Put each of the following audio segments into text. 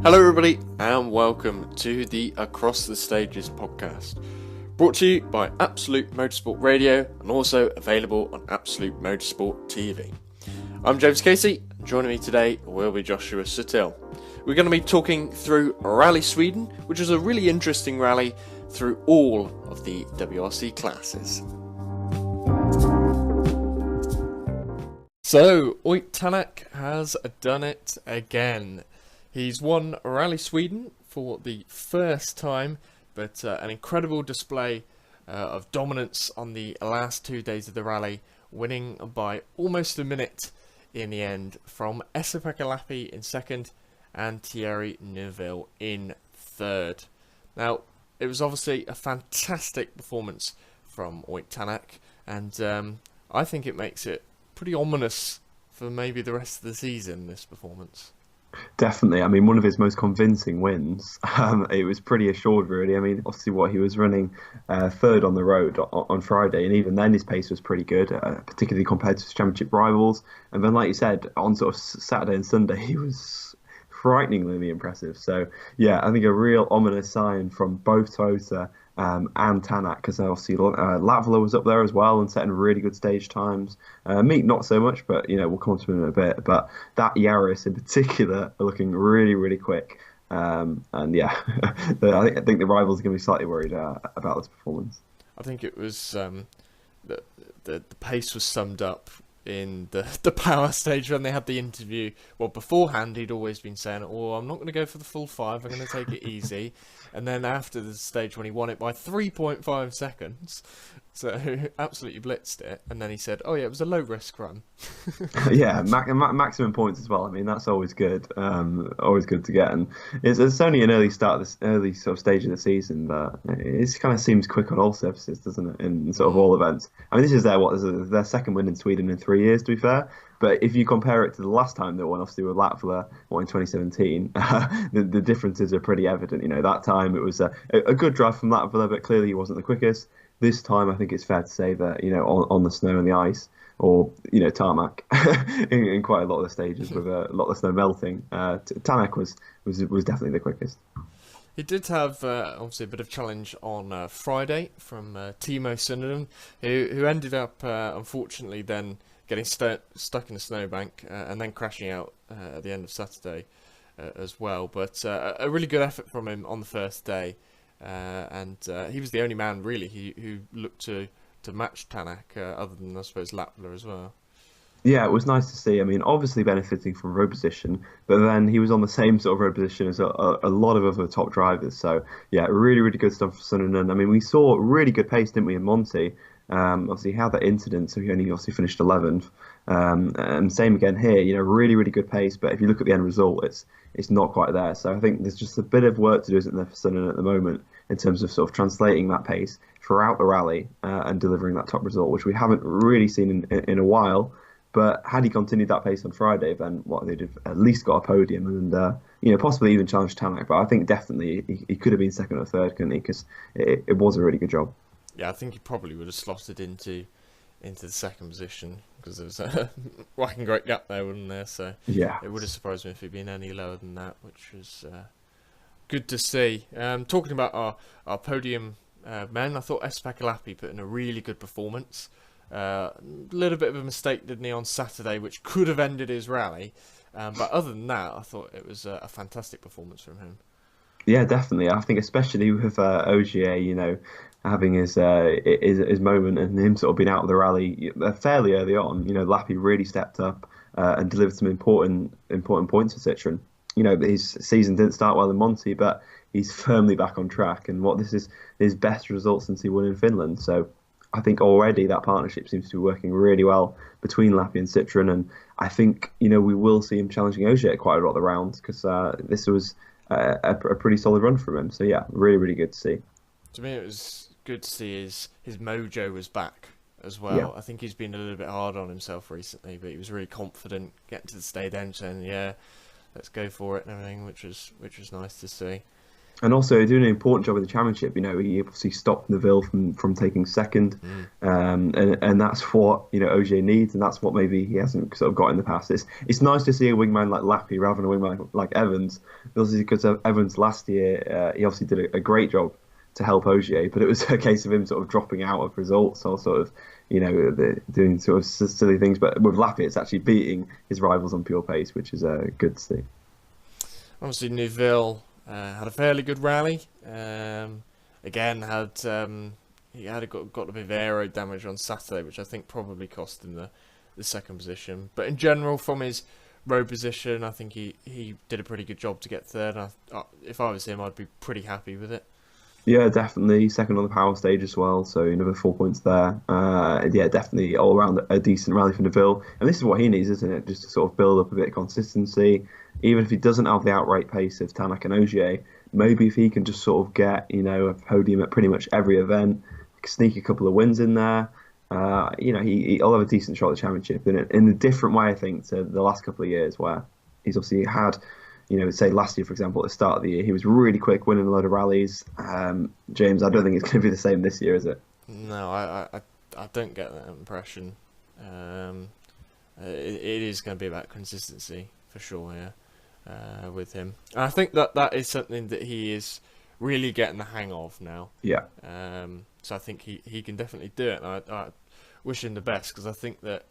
Hello everybody and welcome to the Across the Stages podcast, brought to you by Absolute Motorsport Radio and also available on Absolute Motorsport TV. I'm James Casey, and joining me today will be Joshua Suttill. We're going to be talking through Rally Sweden, which is a really interesting rally through all of the WRC classes. So, TANAK has done it again. He's won Rally Sweden for the first time, but an incredible display of dominance on the last 2 days of the rally, winning by almost a minute in the end from Esa-Pekka Lappi in second and Thierry Neuville in third. Now, it was obviously a fantastic performance from TANAK, and I think it makes it pretty ominous for maybe the rest of the season, this performance. Definitely. I mean, one of his most convincing wins. It was pretty assured, really. I mean, obviously, he was running third on the road on Friday, and even then his pace was pretty good, particularly compared to his championship rivals. And then, like you said, on sort of Saturday and Sunday, he was frighteningly impressive. So, yeah, I think a real ominous sign from both Toyota and TANAK, because obviously Latvala was up there as well and setting really good stage times. Meek not so much, but we'll come on to him in a bit. But that Yaris in particular are looking really, really quick. And yeah, I think the rivals are going to be slightly worried about this performance. I think it was the pace was summed up in the power stage when they had the interview. Well, beforehand he'd always been saying, I'm not going to go for the full 5, I'm going to take it easy. And then after the stage when he won it by 3.5 seconds, so absolutely blitzed it. And then he said, it was a low risk run. Yeah, maximum points as well. I mean, that's always good. Always good to get. And it's only an early start, this early sort of stage of the season, but it kind of seems quick on all surfaces, doesn't it? In sort of all events. I mean, this is their second win in Sweden in 3 years, to be fair. But if you compare it to the last time they won, obviously with Latvala, in 2017, the differences are pretty evident. That time it was a good drive from Latvala, but clearly he wasn't the quickest. This time, I think it's fair to say that on the snow and the ice, or tarmac, in quite a lot of the stages with a lot of snow melting, TANAK was definitely the quickest. He did have obviously a bit of challenge on Friday from Timo Sunderland, who ended up unfortunately then getting stuck in a snowbank and then crashing out at the end of Saturday as well. But a really good effort from him on the first day, and he was the only man really who looked to match TANAK, other than I suppose Latvala as well. Yeah, it was nice to see. I mean, obviously benefiting from road position, but then he was on the same sort of road position as a lot of other top drivers. So yeah, really, really good stuff for Sunderland. I mean, we saw really good pace, didn't we, in Monty? Obviously, he had that incident, so he only obviously finished 11th. And same again here, really, really good pace. But if you look at the end result, it's not quite there. So I think there's just a bit of work to do, isn't there, for Sunderland at the moment in terms of sort of translating that pace throughout the rally and delivering that top result, which we haven't really seen in a while. But had he continued that pace on Friday, then they'd have at least got a podium and possibly even challenged TANAK. But I think definitely he could have been second or third, couldn't he? Because it was a really good job. Yeah, I think he probably would have slotted into the second position because there was a whacking great gap there, wasn't there? So yeah, it would have surprised me if he'd been any lower than that, which was good to see. Talking about our podium men, I thought Esa-Pekka Lappi put in a really good performance. A little bit of a mistake, didn't he, on Saturday, which could have ended his rally. But other than that, I thought it was a fantastic performance from him. Yeah, definitely. I think especially with Ogier, having his moment and him sort of being out of the rally fairly early on. Lappi really stepped up and delivered some important points for Citroën. His season didn't start well in Monty, but he's firmly back on track. And this is his best result since he won in Finland. So I think already that partnership seems to be working really well between Lappi and Citroën. And I think, we will see him challenging Ogier quite a lot of the rounds because this was a pretty solid run from him. So yeah, really, really good to see. To me, it was good to see his mojo was back as well. Yeah. I think he's been a little bit hard on himself recently, but he was really confident getting to the stage end saying, yeah, let's go for it and everything, which was nice to see. And also doing an important job in the championship. You know, he obviously stopped Neville from taking second, Mm. and that's what Ogier needs, and that's what maybe he hasn't sort of got in the past. It's nice to see a wingman like Lappy rather than a wingman like Evans, obviously because of Evans last year, he obviously did a great job to help Ogier, but it was a case of him sort of dropping out of results or sort of doing sort of silly things. But with Lappy, it's actually beating his rivals on pure pace, which is good to see. Obviously, Neuville had a fairly good rally. Again, he had got a bit of aero damage on Saturday, which I think probably cost him the second position. But in general, from his road position, I think he did a pretty good job to get third. If I was him, I'd be pretty happy with it. Yeah, definitely. Second on the power stage as well, so another 4 points there. Yeah, definitely all around a decent rally for Neville. And this is what he needs, isn't it? Just to sort of build up a bit of consistency. Even if he doesn't have the outright pace of TANAK and Ogier, maybe if he can just sort of get, a podium at pretty much every event, sneak a couple of wins in there, he'll have a decent shot at the championship in a different way, I think, to the last couple of years where he's obviously had say last year, for example, at the start of the year, he was really quick, winning a load of rallies. James, I don't think it's going to be the same this year, is it? No, I don't get that impression. It is going to be about consistency for sure, yeah, with him. And I think that is something that he is really getting the hang of now. Yeah. So I think he can definitely do it. And I wish him the best because I think that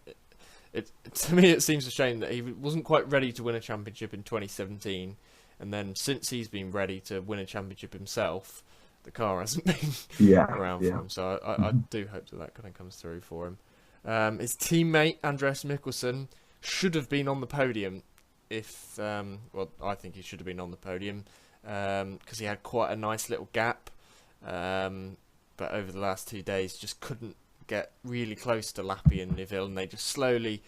to me it seems a shame that he wasn't quite ready to win a championship in 2017, and then since he's been ready to win a championship himself, the car hasn't been around for him. So I do hope that kind of comes through for him. His teammate Andreas Mikkelsen should have been on the podium if I think he should have been on the podium because he had quite a nice little gap, but over the last 2 days just couldn't get really close to Lappy and Neuville, and they just slowly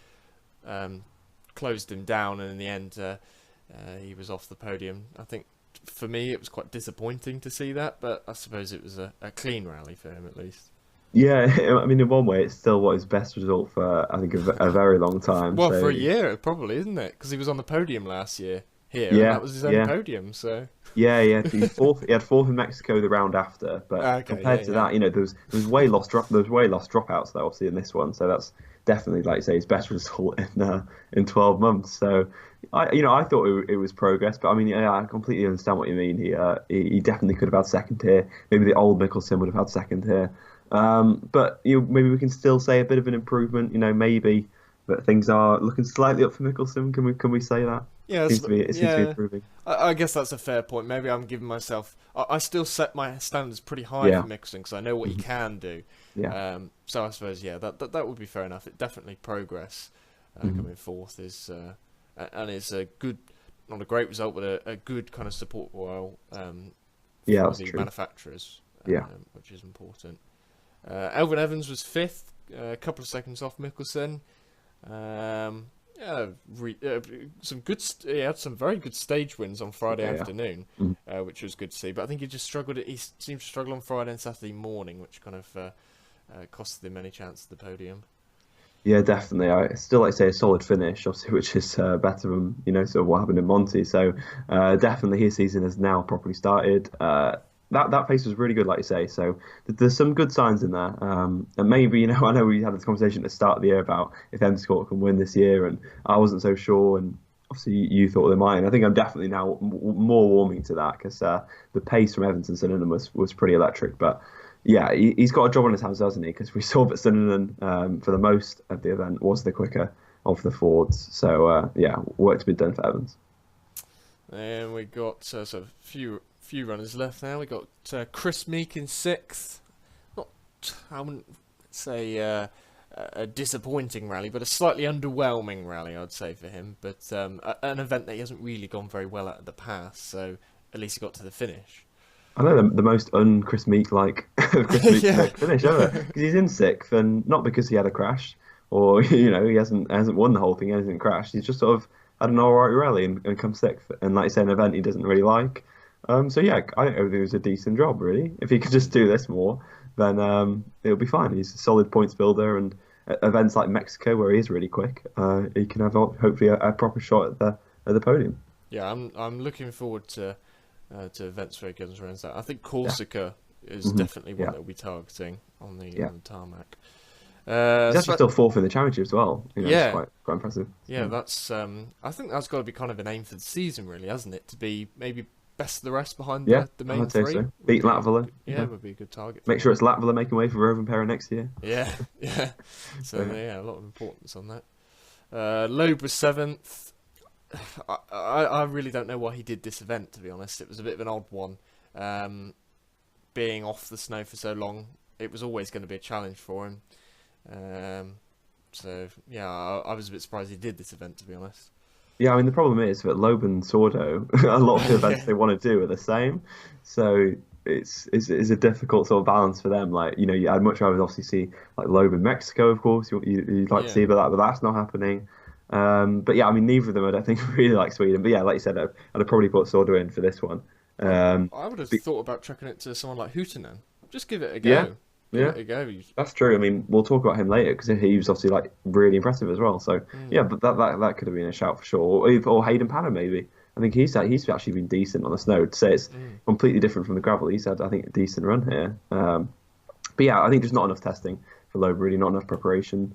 closed him down, and in the end he was off the podium. I think for me it was quite disappointing to see that, but I suppose it was a clean rally for him at least. Yeah, I mean, in one way, it's still what his best result for, I think, a very long time. Well, so... for a year, probably, isn't it? Because he was on the podium last year here, and Yeah, that was his own podium, so... Yeah, he had fourth. He had fourth in Mexico the round after, but compared to that, there was way lost dropouts though, obviously in this one. So that's definitely, like you say, his best result in 12 months. So I thought it was progress, but I mean, yeah, I completely understand what you mean. He definitely could have had second here. Maybe the old Mickelson would have had second here. But maybe we can still say a bit of an improvement. Maybe, but things are looking slightly up for Mickelson. Can we say that? Yeah, It seems to be improving. I guess that's a fair point. Maybe I'm giving myself... I still set my standards pretty high for Mixon because I know what he can do. Yeah. So I suppose, that would be fair enough. It definitely progress coming fourth is... and it's a good... Not a great result, but a good kind of support while for that's the true. Manufacturers, Yeah. which is important. Elvin Evans was fifth, a couple of seconds off Mickelson. He had some very good stage wins on Friday afternoon, which was good to see. But I think he just struggled. He seemed to struggle on Friday and Saturday morning, which kind of costed him any chance at the podium. Yeah, definitely. I still like to say a solid finish, obviously, which is better than sort of what happened in Monty. So definitely his season has now properly started. That pace was really good, like you say. So there's some good signs in there. And maybe, I know we had this conversation at the start of the year about if M Sport can win this year, and I wasn't so sure. And obviously you thought they might. And I think I'm definitely now more warming to that because the pace from Evans and Sunderland was pretty electric. But yeah, he's got a job on his hands, doesn't he? Because we saw that Sunderland, for the most of the event, was the quicker of the Fords. So work to be done for Evans. And we got sort of few runners left now. We got Chris Meek in sixth. I wouldn't say a disappointing rally, but a slightly underwhelming rally, I'd say, for him. But an event that he hasn't really gone very well at the past, so at least he got to the finish. I know the most un-Chris Meek-like Chris Meek finish ever, because he's in sixth, and not because he had a crash, or he hasn't won the whole thing, he hasn't crashed. He's just sort of had an alright rally and come sixth, and like I say, an event he doesn't really like. So yeah, I think it was a decent job, really. If he could just do this more, then it'll be fine. He's a solid points builder, and events like Mexico, where he is really quick, he can have hopefully a proper shot at the podium. Yeah, I'm looking forward to to events where he comes around that. I think Yeah. Corsica is Hmm. definitely one Yeah. that we'll be targeting on Yeah. the tarmac. He's actually So still fourth in the championship as well. You know, it's yeah, quite impressive. yeah, So, that's I think that's got to be kind of an aim for the season, really, hasn't it? To be maybe best of the rest behind yeah, the main I'd say three so. would Beat be Latvala. yeah, Yeah. would be a good target Make for sure him. it's Latvala making way for Rovanperä next year. Yeah, yeah. So, So yeah. yeah, a lot of importance on that. Loeb was seventh. I really don't know why he did this event, to be honest. It was a bit of an odd one. Being off the snow for so long, it was always going to be a challenge for him. So yeah, I was a bit surprised he did this event, to be honest. Yeah, I mean the problem is that Loeb and Sordo, a lot of the events Yeah, they want to do are the same, so it's a difficult sort of balance for them. Like you know, I'd much rather obviously see like Loeb in Mexico, of course. You'd like to yeah. see, but that's not happening. But yeah, I mean neither of them I don't think really like Sweden. But yeah, like you said, I'd probably put Sordo in for this one. I Um, I would have but thought about chucking it to someone like Hootanen. Just give it a yeah, go. Give yeah. it a go. That's true. I mean, we'll talk about him later because he was obviously like really impressive as well. So Mm, yeah, but that could have been a shout for sure. Or Hayden Panner maybe. I think he's actually been decent on the snow. To say it's mm. completely different from the gravel, he's had I think a decent run here. But yeah, I think there's not enough testing for Loeb. Really, not enough preparation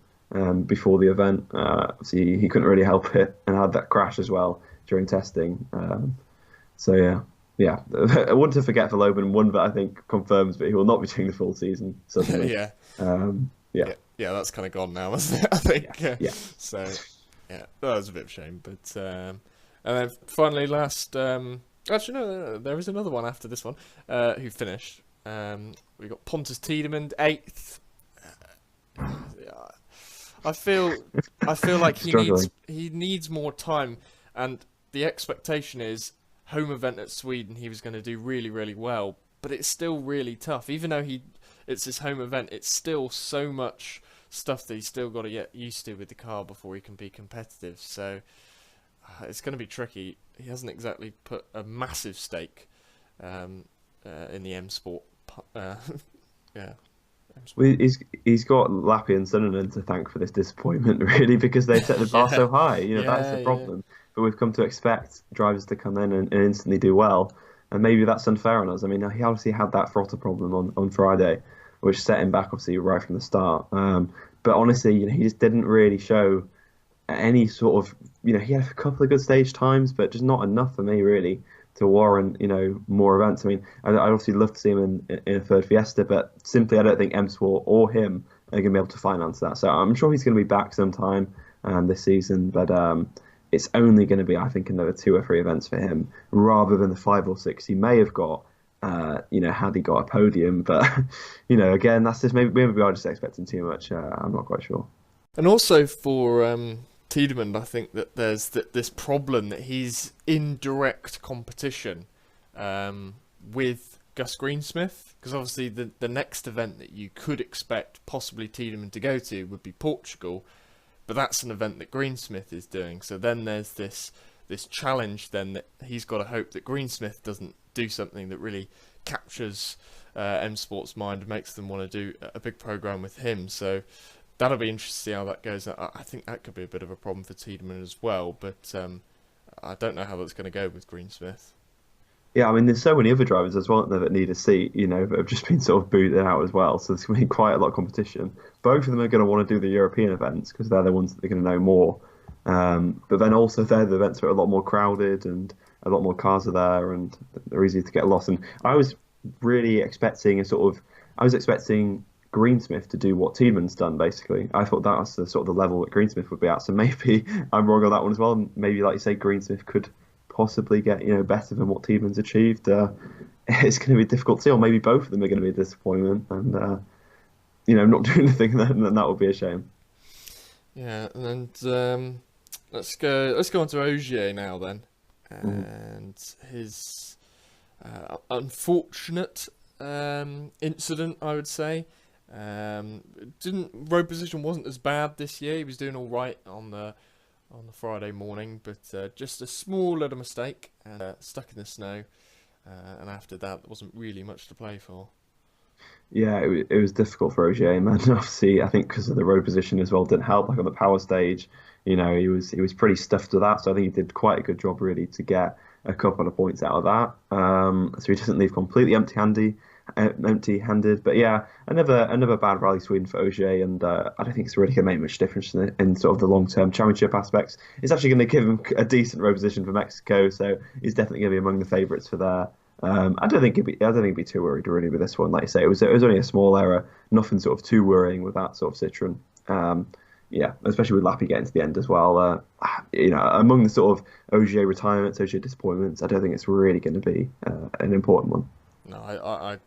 before the event. Obviously, he couldn't really help it and had that crash as well during testing. So yeah. Yeah, I want to forget for Loban, one that I think confirms that he will not be doing the full season suddenly. Yeah, Yeah, yeah, yeah. That's kind of gone now, isn't it? I think. yeah. So yeah, that was a bit of a shame. But and then finally, last. Actually, no, there is another one after this one. Who finished? We got Pontus Tiedemann eighth. Yeah, I feel I feel like Struggling. he needs more time, and the expectation is home event at Sweden. He was going to do really really well, but it's still really tough. Even though it's his home event, it's still so much stuff that he's still got to get used to with the car before he can be competitive. So it's going to be tricky. He hasn't exactly put a massive stake in the M Sport. Yeah, M Well, Sport. he's got Lappi and Sunderland to thank for this disappointment, really, because they set the bar Yeah, so high. You know, that is the yeah, yeah. problem. But we've come to expect drivers to come in and instantly do well, and maybe that's unfair on us. I mean, he obviously had that throttle problem on Friday, which set him back obviously right from the start. But honestly, you know, he just didn't really show any sort of, you know, he had a couple of good stage times, but just not enough for me really to warrant, you know, more events. I mean, I'd obviously love to see him in a third Fiesta, but simply I don't think M Sport or him are going to be able to finance that. So I'm sure he's going to be back sometime this season, but it's only going to be, I think, another 2 or 3 events for him rather than the 5 or 6 he may have got. You know, had he got a podium, but you know, again, that's just maybe we are just expecting too much. I'm not quite sure. And also for Tiedemann, I think that there's this problem that he's in direct competition with Gus Greensmith, because obviously the next event that you could expect possibly Tiedemann to go to would be Portugal, but that's an event that Greensmith is doing. So then there's this challenge then that he's got to hope that Greensmith doesn't do something that really captures M Sport's mind and makes them want to do a big program with him. So that'll be interesting to see how that goes. I think that could be a bit of a problem for Tiedemann as well, but I don't know how that's going to go with Greensmith. Yeah, I mean, there's so many other drivers as well that need a seat, you know, that have just been sort of booted out as well. So there's going to be quite a lot of competition. Both of them are going to want to do the European events because they're the ones that they're going to know more. But then also they're the events that are a lot more crowded and a lot more cars are there and they're easy to get lost. And I was really expecting I was expecting Greensmith to do what Tiedemann's done, basically. I thought that was the sort of the level that Greensmith would be at. So maybe I'm wrong on that one as well. Maybe, like you say, Greensmith could possibly get, you know, better than what Tiedemann's achieved. It's going to be difficult to see, or maybe both of them are going to be a disappointment. And you know, not doing anything, then that would be a shame. Yeah, and let's go on to Ogier now then, Mhm. and his unfortunate incident, I would say. Didn't road position wasn't as bad this year. He was doing all right on the Friday morning, but just a small little mistake and stuck in the snow. And after that, there wasn't really much to play for. Yeah, it was difficult for Ogier, man. Obviously, I think because of the road position as well didn't help. Like on the power stage, you know, he was pretty stuffed with that. So I think he did quite a good job really to get a couple of points out of that. So he doesn't leave completely empty-handed. But yeah, another bad rally Sweden for Ogier, and I don't think it's really going to make much difference in sort of the long-term championship aspects. It's actually going to give him a decent row position for Mexico, so he's definitely going to be among the favourites for there. I don't think he'd be too worried really with this one. Like I say, it was only a small error, nothing sort of too worrying with that sort of Citroen. Yeah, especially with Lappy getting to the end as well. Among the sort of Ogier retirements, Ogier disappointments, I don't think it's really going to be an important one. No, I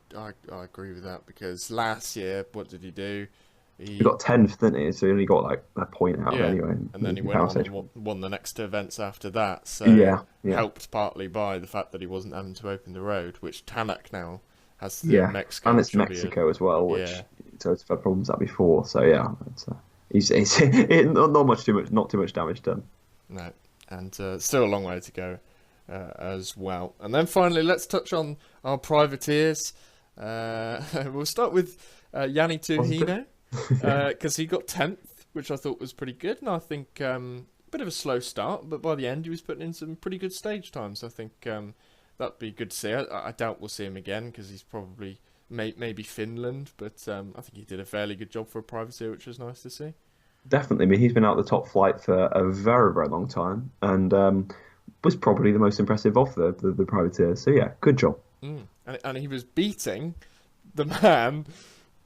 agree with that because last year, what did he do? He got 10th, didn't he? So he only got like a point out of it anyway. And then he went on and won the next two events after that. So yeah. helped partly by the fact that he wasn't having to open the road, which TANAK now has to do in Mexico. And it's Mexico as well, which so it's had problems that before. So yeah, he's not too much damage done. No, and still a long way to go as well. And then finally, let's touch on our privateers. We'll start with Yanni Tuhino. Because he got 10th, which I thought was pretty good, and I think bit of a slow start, but by the end he was putting in some pretty good stage times. I think that'd be good to see. I doubt we'll see him again because he's probably maybe Finland, but I think he did a fairly good job for a privateer, which was nice to see. Definitely. I mean, he's been out the top flight for a very, very long time, and was probably the most impressive of the privateers. So yeah, good job. And he was beating the man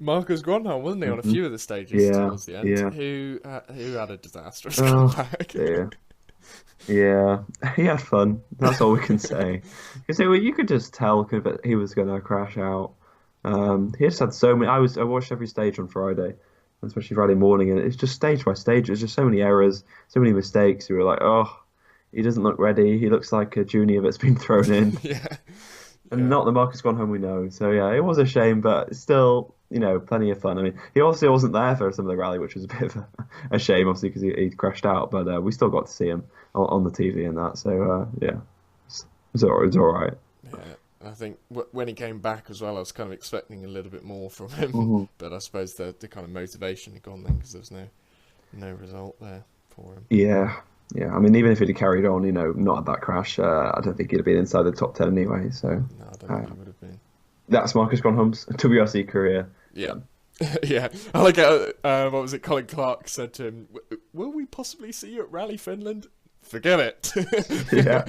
Marcus Gronholm, wasn't he, on a few of the stages towards the end? Who had a disastrous comeback. Yeah, he had fun. That's all we can say. Because you could just tell that he was going to crash out. He just had so many. I watched every stage on Friday, especially Friday morning, and it's just stage by stage. There's just so many errors, so many mistakes. We were like, oh, he doesn't look ready. He looks like a junior that's been thrown in. And not the Marcus Gronholm we know. So yeah, it was a shame, but still, plenty of fun. I mean, he obviously wasn't there for some of the rally, which was a bit of a shame, obviously, because he crashed out. But we still got to see him on the TV and that. So yeah, it's all right. Yeah, I think when he came back as well, I was kind of expecting a little bit more from him. But I suppose the kind of motivation had gone then because there was no result there for him. Yeah, I mean, even if he'd have carried on, not had that crash, I don't think he'd have been inside the top 10 anyway. So no, I don't think he would have been. That's Marcus Gronholm's WRC career. Yeah. Yeah. I like what was it? Colin Clark said to him, "Will we possibly see you at Rally Finland?" Forget it. Yeah.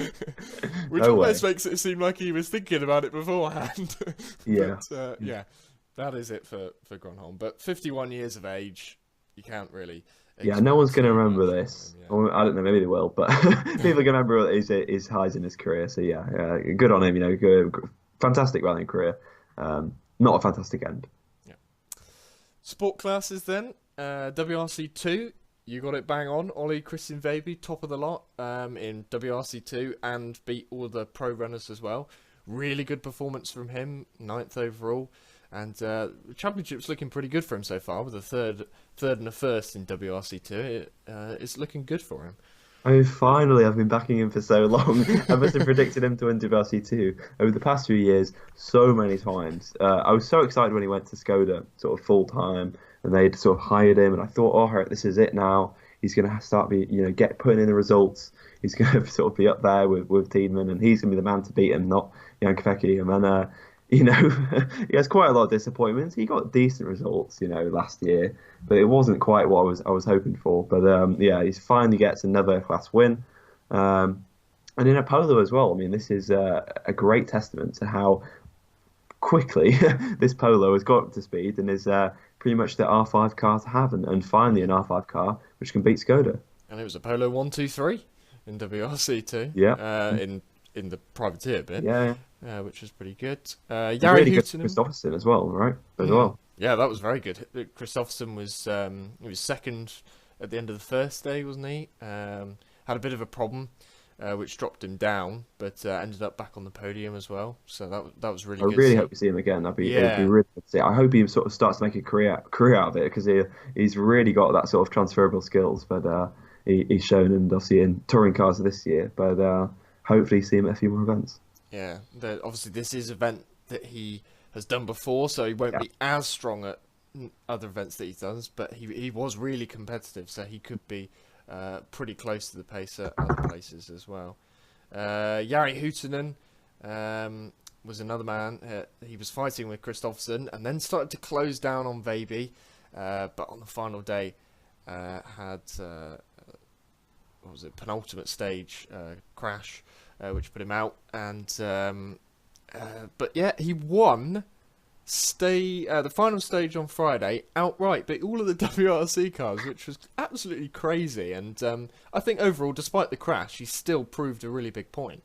Which almost makes it seem like he was thinking about it beforehand. But, yeah, that is it for Gronholm. But 51 years of age, you can't really. Yeah, no one's going to remember this. Or, I don't know, maybe they will, but people are going to remember his highs in his career. So yeah, good on him. Good, fantastic rallying career. Not a fantastic end. Yeah. Sport classes then. WRC2, you got it bang on. Ollie Christian Veby, top of the lot in WRC2 and beat all the pro runners as well. Really good performance from him, 9th overall. And the championship's looking pretty good for him so far, with a third and a first in WRC2. It's looking good for him. Oh, finally, I've been backing him for so long. I must have predicted him to win WRC2 over the past few years so many times. I was so excited when he went to Skoda sort of full time and they'd sort of hired him, and I thought, oh, this is it now. He's going to start putting in the results. He's going to sort of be up there with Tiedemann, and he's going to be the man to beat him, not Jan Kopecky. And then he has quite a lot of disappointments. He got decent results, last year, but it wasn't quite what I was hoping for. But he finally gets another class win, and in a polo as well. I mean, this is a great testament to how quickly this polo has got up to speed and is pretty much the R5 car to have, and finally an R5 car which can beat Skoda. And it was a polo 1, 2, 3 in WRC2. Yeah. In the privateer bit. Yeah. Which was pretty good. Really good Kristoffersen as well, right? As well. Yeah, that was very good. Kristoffersen was second at the end of the first day, wasn't he? Had a bit of a problem, which dropped him down, but ended up back on the podium as well. So that was really good. I really hope we see him again. It'd be really good to see. I hope he sort of starts to make a career out of it, because he's really got that sort of transferable skills. But he's shown, and obviously in touring cars this year. But hopefully see him at a few more events. Yeah, obviously this is an event that he has done before, so he won't be as strong at other events that he does, but he was really competitive, so he could be pretty close to the pace at other places as well. Jari Huutunen was another man. He was fighting with Kristoffersen and then started to close down on Veiby, but on the final day had what was it, penultimate stage crash, which put him out. And but yeah, he won the final stage on Friday outright, beat all of the WRC cars, which was absolutely crazy. And I think overall, despite the crash, he still proved a really big point.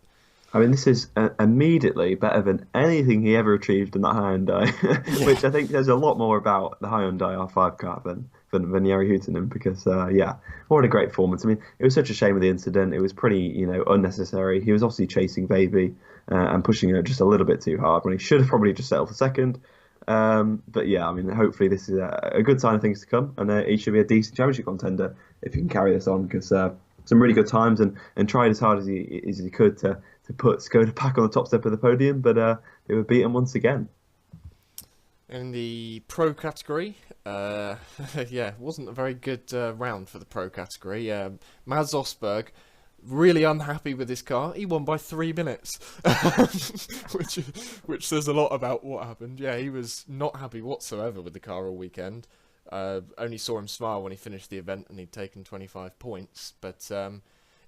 I mean, this is immediately better than anything he ever achieved in that Hyundai, Yeah. which I think there's a lot more about the Hyundai R5 car than Jari Huutunen, because, yeah, what a great performance. I mean, it was such a shame of the incident. It was pretty, unnecessary. He was obviously chasing Veiby and pushing her just a little bit too hard when he should have probably just settled for second. But yeah, I mean, hopefully this is a good sign of things to come, and he should be a decent championship contender if he can carry this on, because some really good times, and tried as hard as he could to put Skoda back on the top step of the podium, but they were beaten once again. In the pro category, yeah, it wasn't a very good round for the pro category. Mads Osberg, really unhappy with his car. He won by 3 minutes, which says a lot about what happened. Yeah, he was not happy whatsoever with the car all weekend. Only saw him smile when he finished the event and he'd taken 25 points. But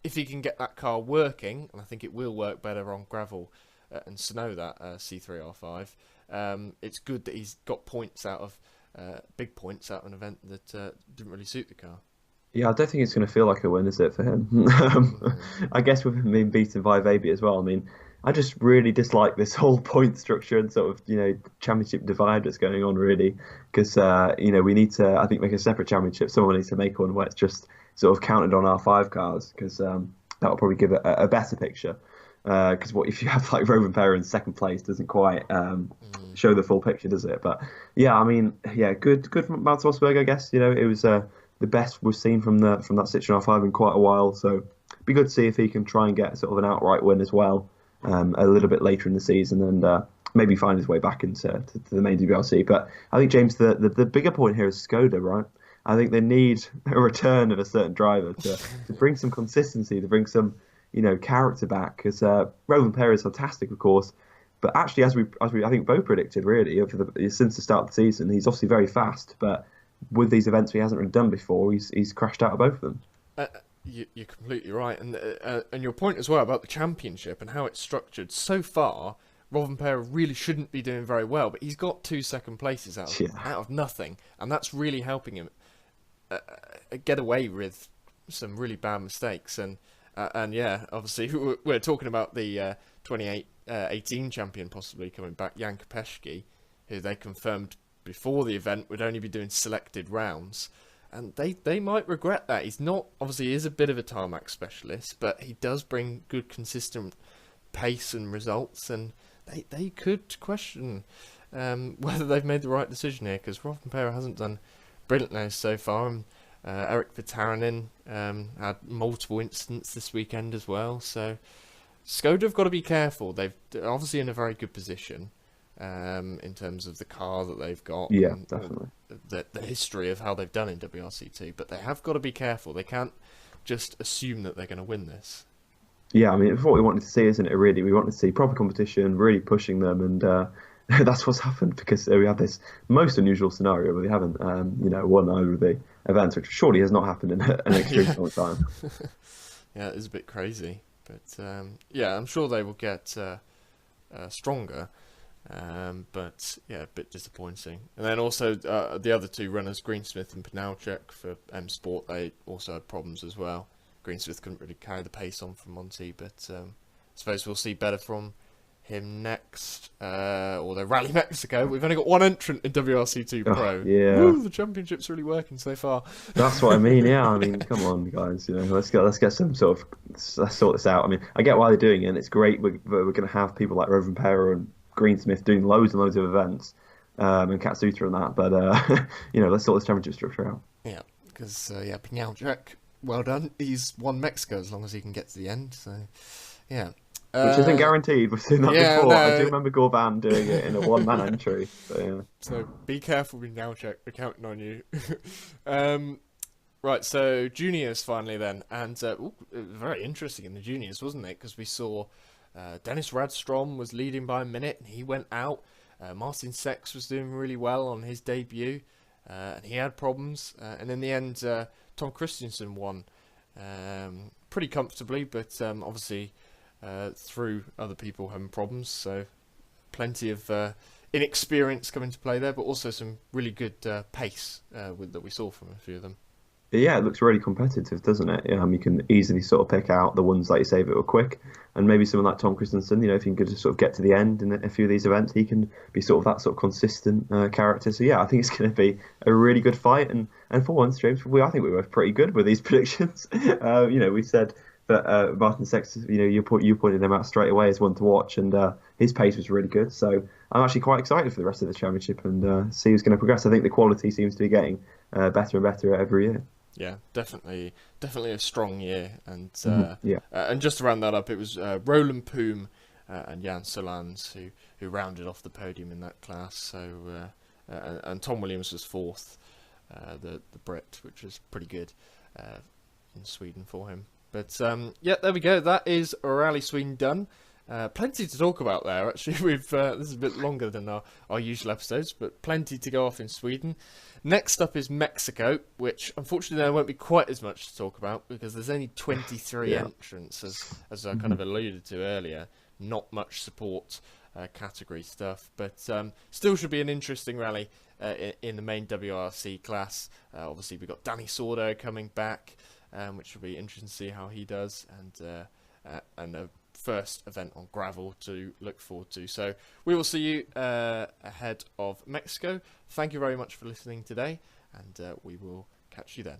if he can get that car working, and I think it will work better on gravel and snow, that C3R5, it's good that he's got points out of big points out of an event that didn't really suit the car. Yeah, I don't think it's going to feel like a win, is it, for him? I guess with him being beaten by Veiby as well. I mean, I just really dislike this whole point structure and sort of, championship divide that's going on, really. Because, we need to, I think, make a separate championship. Someone needs to make one where it's just sort of counted on R5 cars, because that will probably give a better picture. Because what if you have like Rovanperä in second place, doesn't quite show the full picture, does it? But yeah, I mean, yeah, good from Mads Rosberg, I guess. It was the best we've seen from that Citroen R5 in quite a while. So be good to see if he can try and get sort of an outright win as well a little bit later in the season, and maybe find his way back into to the main WRC. But I think, James, the bigger point here is Skoda, right? I think they need a return of a certain driver to bring some consistency, to bring some character back, because Rovanperä is fantastic, of course, but actually, as we I think both predicted, really, since the start of the season, he's obviously very fast, but with these events he hasn't really done before, he's crashed out of both of them. You're completely right, and your point as well about the championship and how it's structured. So far, Rovanperä really shouldn't be doing very well, but he's got 2 second places out of nothing, and that's really helping him get away with some really bad mistakes. And yeah, obviously we're talking about the 2018 champion possibly coming back, Jan Kopecki, who they confirmed before the event would only be doing selected rounds, and they might regret that. He's not, obviously he is a bit of a tarmac specialist, but he does bring good consistent pace and results, and they could question whether they've made the right decision here, because Rovanperä hasn't done brilliantly so far. And Eric Vatanen had multiple incidents this weekend as well, so Skoda have got to be careful. They're obviously in a very good position in terms of the car that they've got. Yeah, and, definitely. The history of how they've done in WRC2, but they have got to be careful. They can't just assume that they're going to win this. Yeah, I mean, it's what we wanted to see, isn't it, really? We wanted to see proper competition, really pushing them, and that's what's happened, because we have this most unusual scenario where they haven't, won over the events, which surely has not happened in an extremely long time. Yeah, it is a bit crazy, but yeah, I'm sure they will get stronger, but yeah, a bit disappointing. And then also the other 2 runners, Greensmith and Penalchek for M Sport, they also had problems as well. Greensmith couldn't really carry the pace on from Monty, but I suppose we'll see better from him next, although Rally Mexico, we've only got 1 entrant in WRC2 Pro. Yeah. Woo, the championship's really working so far. That's what I mean. Yeah, I mean, come on, guys. Let's get some sort of, let's sort this out. I mean, I get why they're doing it, and it's great. We're going to have people like Rovanperä and Greensmith doing loads and loads of events, and Katsuta and that. But let's sort this championship structure out. Yeah, because Penalchek, well done. He's won Mexico as long as he can get to the end. So yeah. Which isn't guaranteed. We've seen that before. No. I do remember Gorban doing it in a one-man entry. So, yeah. So be careful with Penalchek. We're counting on you. Right, so juniors finally then, and very interesting in the juniors, wasn't it? Because we saw Dennis Radstrom was leading by a minute, and he went out. Martin Sex was doing really well on his debut, and he had problems. And in the end, Tom Christensen won pretty comfortably, but obviously through other people having problems. So plenty of inexperience come into play there, but also some really good pace that we saw from a few of them. Yeah, it looks really competitive, doesn't it? You can easily sort of pick out the ones, like you say, that were quick, and maybe someone like Tom Christensen. If you can just sort of get to the end in a few of these events, he can be sort of that sort of consistent character. So yeah, I think it's going to be a really good fight. And for once, James, I think we were pretty good with these predictions. We said that Martin Sexton, you pointed him out straight away as one to watch, and his pace was really good. So I'm actually quite excited for the rest of the championship and see who's going to progress. I think the quality seems to be getting better and better every year. Yeah, definitely a strong year, and Yeah. and just to round that up, it was Roland Poom and Jan Solans who rounded off the podium in that class. So and Tom Williams was fourth, the Brit, which was pretty good in Sweden for him. But yeah, there we go. That is Rally Sweden done. Plenty to talk about there. Actually, we've this is a bit longer than our usual episodes, but plenty to go off in Sweden. Next up is Mexico, which unfortunately there won't be quite as much to talk about because there's only 23 entrants, as I kind of alluded to earlier. Not much support category stuff, but still should be an interesting rally in the main WRC class. Obviously, we've got Danny Sordo coming back, which will be interesting to see how he does, and a first event on gravel to look forward to. So we will see you ahead of Mexico. Thank you very much for listening today, and we will catch you then.